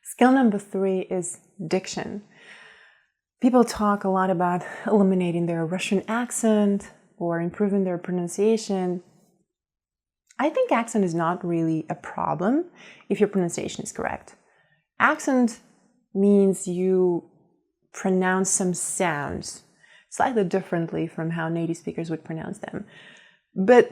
Skill number 3 is diction. People talk a lot about eliminating their Russian accent or improving their pronunciation. I think accent is not really a problem if your pronunciation is correct. Accent means you pronounce some sounds slightly differently from how native speakers would pronounce them. But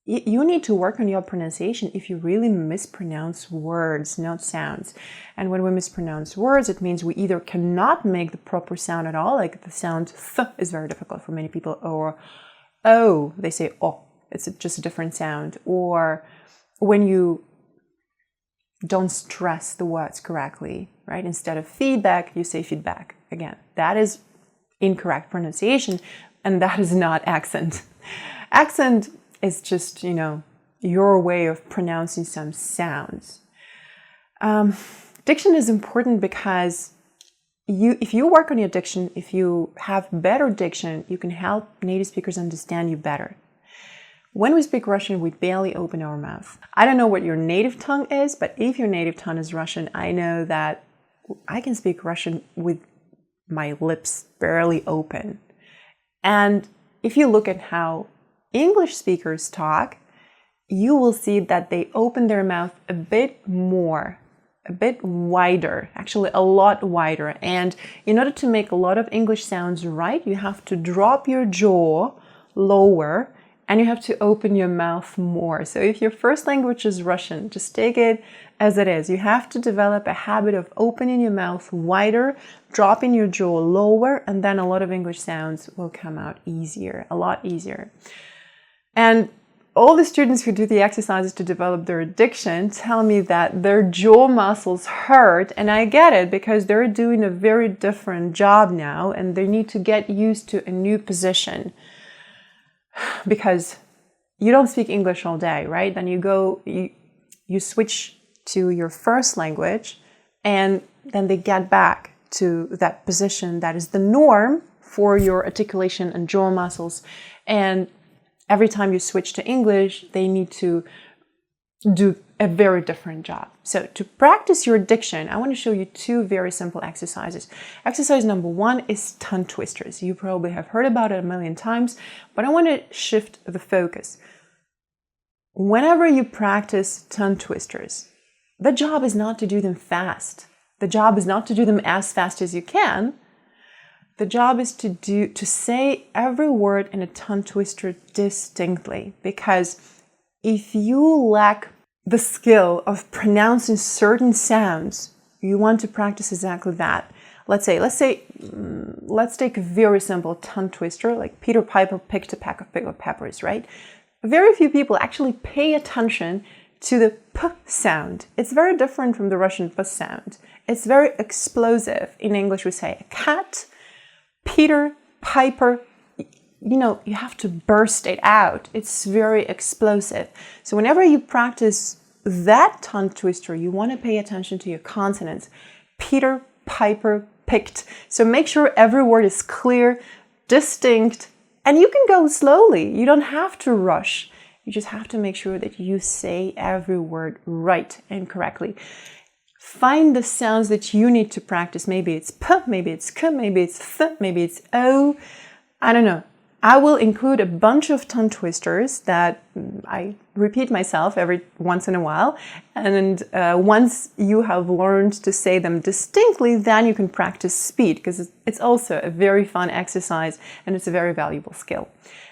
you need to work on your pronunciation if you really mispronounce words, not sounds. And when we mispronounce words, it means we either cannot make the proper sound at all, like the sound th is very difficult for many people, or oh, they say oh, it's just a different sound. Or when you don't stress the words correctly, right? Instead of feedback, you say feedback. Again, that is incorrect pronunciation, and that is not accent. Accent is just, your way of pronouncing some sounds. Diction is important because if you work on your diction, if you have better diction, you can help native speakers understand you better. When we speak Russian, we barely open our mouth. I don't know what your native tongue is, but if your native tongue is Russian, I know that I can speak Russian with my lips barely open. And if you look at how English speakers talk, you will see that they open their mouth a bit more, a bit wider, actually a lot wider. And in order to make a lot of English sounds right, you have to drop your jaw lower and you have to open your mouth more. So if your first language is Russian, just take it as it is. You have to develop a habit of opening your mouth wider, dropping your jaw lower, and then a lot of English sounds will come out easier, a lot easier. And all the students who do the exercises to develop their diction tell me that their jaw muscles hurt, and I get it because they're doing a very different job now and they need to get used to a new position. Because you don't speak English all day, right? Then you switch to your first language and then they get back to that position that is the norm for your articulation and jaw muscles. And every time you switch to English, they need to do a very different job. So to practice your diction, I want to show you 2 very simple exercises. Exercise number 1 is tongue twisters. You probably have heard about it a million times, but I want to shift the focus. Whenever you practice tongue twisters, the job is not to do them fast. The job is not to do them as fast as you can. The job is to say every word in a tongue twister distinctly, because if you lack the skill of pronouncing certain sounds, you want to practice exactly that. Let's take a very simple tongue twister, like Peter Piper picked a peck of pickled peppers, right? Very few people actually pay attention to the p sound. It's very different from the Russian p sound. It's very explosive. In English, we say a cat, Peter, Piper. You have to burst it out. It's very explosive. So whenever you practice that tongue twister, you want to pay attention to your consonants. Peter, Piper, picked. So make sure every word is clear, distinct, and you can go slowly. You don't have to rush. You just have to make sure that you say every word right and correctly. Find the sounds that you need to practice. Maybe it's p, maybe it's k, maybe it's th, maybe it's o. I don't know. I will include a bunch of tongue twisters that I repeat myself every once in a while. And once you have learned to say them distinctly, then you can practice speed, because it's also a very fun exercise and it's a very valuable skill.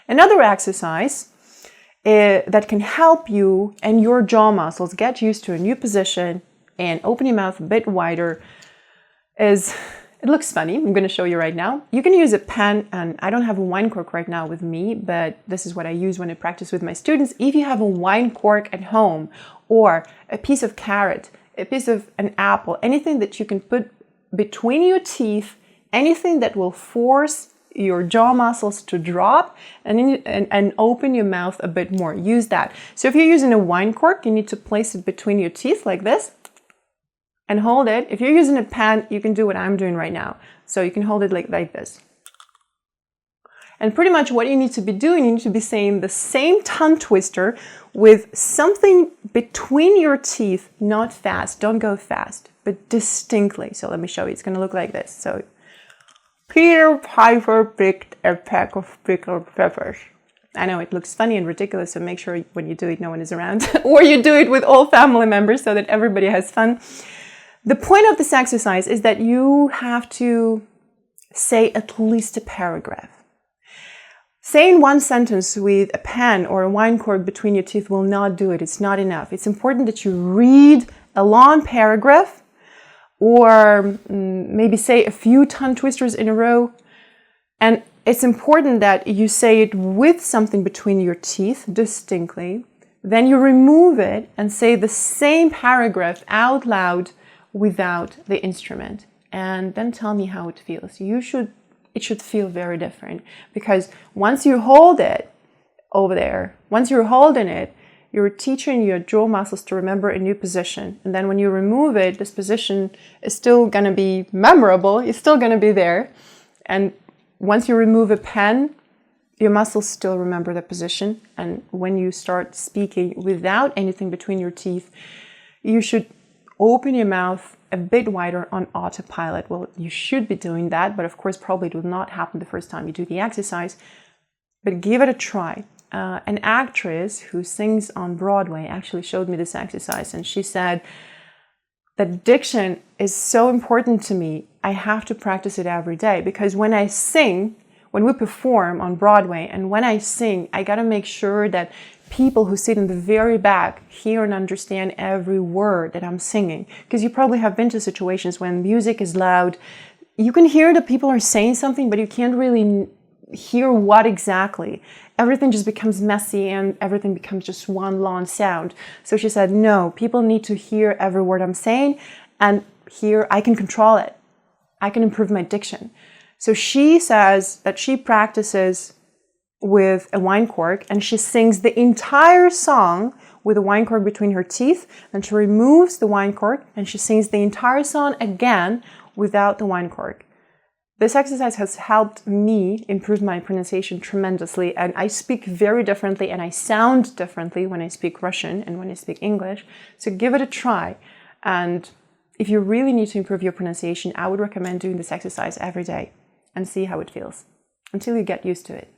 Another exercise that can help you and your jaw muscles get used to a new position and open your mouth a bit wider is... It looks funny. I'm going to show you right now. You can use a pen, and I don't have a wine cork right now with me, but this is what I use when I practice with my students. If you have a wine cork at home, or a piece of carrot, a piece of an apple, anything that you can put between your teeth, anything that will force your jaw muscles to drop and open your mouth a bit more, use that. So if you're using a wine cork, you need to place it between your teeth like this. And hold it. If you're using a pen, you can do what I'm doing right now. So you can hold it like this. And pretty much what you need to be doing, you need to be saying the same tongue twister with something between your teeth, not fast, don't go fast, but distinctly. So let me show you, it's going to look like this. So, Peter Piper picked a pack of pickled peppers. I know it looks funny and ridiculous, so make sure when you do it, no one is around. Or you do it with all family members so that everybody has fun. The point of this exercise is that you have to say at least a paragraph. Saying one sentence with a pen or a wine cork between your teeth will not do it. It's not enough. It's important that you read a long paragraph or maybe say a few tongue twisters in a row. And it's important that you say it with something between your teeth distinctly. Then you remove it and say the same paragraph out loud without the instrument. And then tell me how it feels. It should feel very different, because once you hold it over there, once you're holding it, you're teaching your jaw muscles to remember a new position. And then when you remove it, this position is still going to be memorable. It's still going to be there. And once you remove a pen, your muscles still remember the position. And when you start speaking without anything between your teeth, you should open your mouth a bit wider on autopilot. Well, you should be doing that, but of course, probably it will not happen the first time you do the exercise. But give it a try. An actress who sings on Broadway actually showed me this exercise, and she said that diction is so important to me. I have to practice it every day, because when I sing, when we perform on Broadway, and when I sing, I got to make sure that people who sit in the very back hear and understand every word that I'm singing. Because you probably have been to situations when music is loud. You can hear that people are saying something, but you can't really hear what exactly. Everything just becomes messy and everything becomes just one long sound. So she said, no, people need to hear every word I'm saying, and here I can control it. I can improve my diction. So she says that she practices with a wine cork, and she sings the entire song with a wine cork between her teeth. Then she removes the wine cork and she sings the entire song again without the wine cork. This exercise has helped me improve my pronunciation tremendously, and I speak very differently and I sound differently when I speak Russian and when I speak English. So give it a try. And if you really need to improve your pronunciation, I would recommend doing this exercise every day and see how it feels until you get used to it.